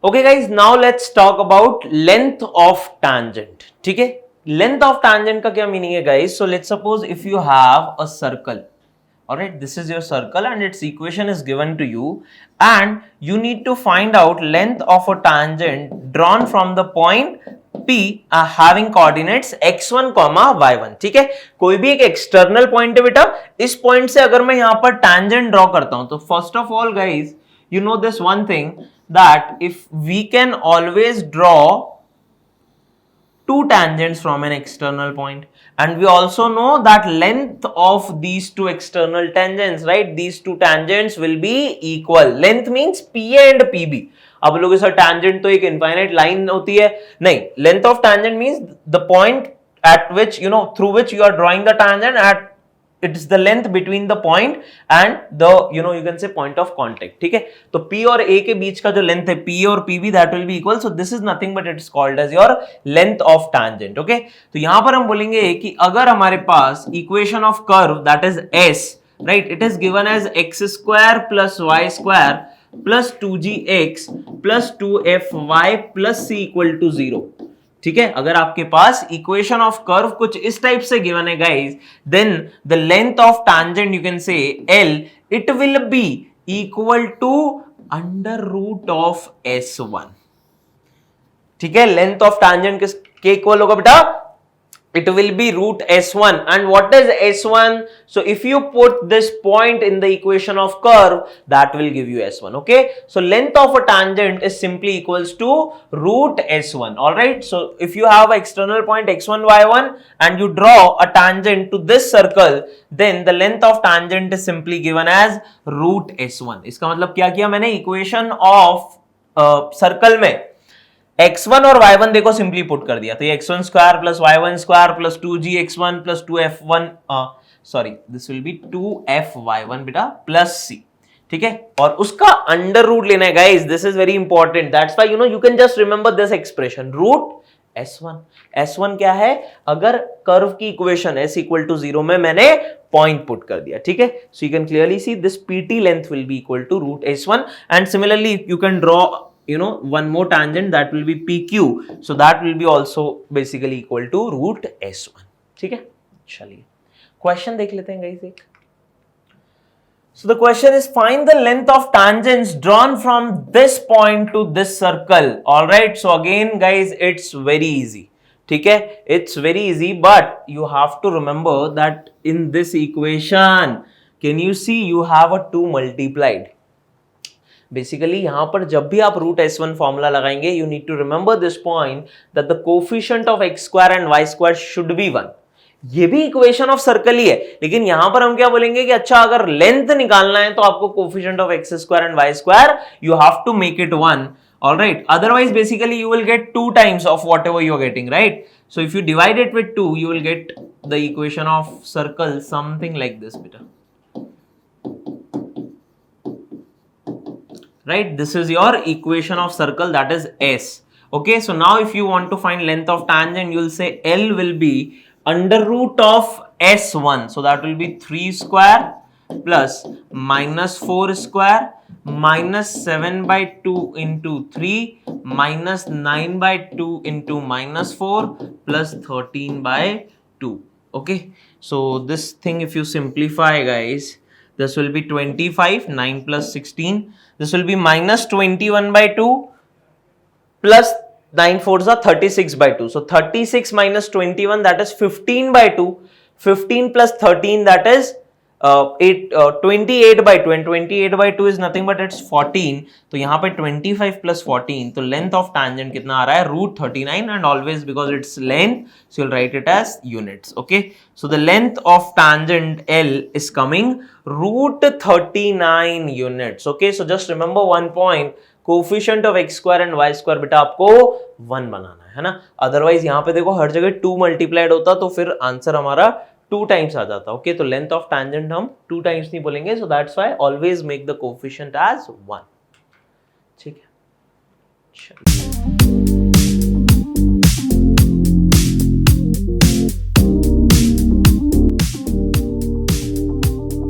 Okay guys, now let's talk about length of tangent. ठीक है, length of tangent का क्या मीनिंग है guys? So let's suppose if you have a circle. Alright, this is your circle and its equation is given to you and you need to find out length of a tangent drawn from the point P having coordinates x1, y1. ठीक है, कोई भी एक external point है बेटा, इस point से अगर मैं यहां पर टैंजेंट ड्रॉ करता हूं तो first of all guys you know this one thing that if we can always draw two tangents from an external point and we also know that length of these two external tangents, right, these two tangents will be equal. Length means PA and PB. अब लोग इस tangent तो एक infinite line होती है नहीं, length of tangent means the point at which you know through which you are drawing the tangent at it is the length between the point and the you know you can say point of contact. ठीक है, तो P और A के बीच का जो length है P और PB that will be equal, so this is nothing but it is called as your length of tangent. okay, तो यहां पर हम बोलेंगे कि अगर हमारे पास equation of curve that is S, right, it is given as x square plus y square plus 2gx plus 2fy plus c equal to 0. ठीक है, अगर आपके पास इक्वेशन ऑफ कर्व कुछ इस टाइप से गिवन है guys, then the length of tangent you can say L, it will be equal to under root of S1. ठीक है, लेंथ ऑफ टैंजेंट किसके इक्वल होगा बेटा? It will be root S1. And what is S1? So if you put this point in the equation of curve, that will give you S1. okay, so length of a tangent is simply equals to root S1. all right, so if you have an external point x1, y1 and you draw a tangent to this circle, then the length of tangent is simply given as root S1. इसका मतलब क्या किया मैंने? equation of circle में x1 और y1 देखो simply put कर दिया, तो ये x1 square plus y1 square plus 2gx1 plus 2f1 sorry this will be 2fy1 बेटा प्लस c. ठीक है, और उसका अंडर रूट लेना है guys, this is very important, that's why you know you can just remember this expression root S1. S1 क्या है? अगर कर्व की इक्वेशन s इक्वल टू 0 में मैंने पॉइंट पुट कर दिया. ठीक है, so you can clearly see this pt length will be equal to root S1 and similarly you can draw you know one more tangent that will be PQ, so that will be also basically equal to root S1. ठीक है, चलिए question देख लेते हैं guys एक. So the question is find the length of tangents drawn from this point to this circle. all right, so again guys it's very easy. ठीक है, it's very easy, but you have to remember that in this equation can you see you have a 2 multiplied. Basically यहां पर जब भी आप root S1 formula लगाएंगे you need to remember this point that the coefficient of x square and y square should be 1. ये भी equation of circle ही है, लेकिन यहां पर हम क्या बोलेंगे कि अच्छा अगर लेंथ निकालना है तो आपको coefficient of x square and y square you have to make it 1. Alright, otherwise basically you will get 2 times of whatever you are getting, right? So if you divide it with 2 you will get the equation of circle something like this बेटा. right, this is your equation of circle that is S. okay, so now if you want to find length of tangent you will say L will be under root of S1, so that will be 3 square plus minus 4 square minus 7 by 2 into 3 minus 9 by 2 into minus 4 plus 13 by 2. okay, so this thing if you simplify guys, this will be 25, 9 plus 16. This will be minus 21 by 2 plus 9 fours are 36 by 2. So 36 minus 21 that is 15 by 2. 15 plus 13 that is 28 by 2 and 28 by 2 is nothing but it's 14. तो यहाँ पे 25 plus 14 तो length of tangent कितना आ रहा है? root 39 and always because it's length so you'll write it as units. okay, so the length of tangent L is coming root 39 units. okay, so just remember one point, coefficient of x square and y square बेटा आपको 1 बनाना है ना, otherwise यहाँ पे देखो हर जगह 2 multiplied होता तो फिर आंसर हमारा 2 टाइम्स आ जाता. ओके, तो लेंथ ऑफ टैंजेंट हम 2 टाइम्स नहीं बोलेंगे, so that's why always make the coefficient as 1. ठीक है, चलो.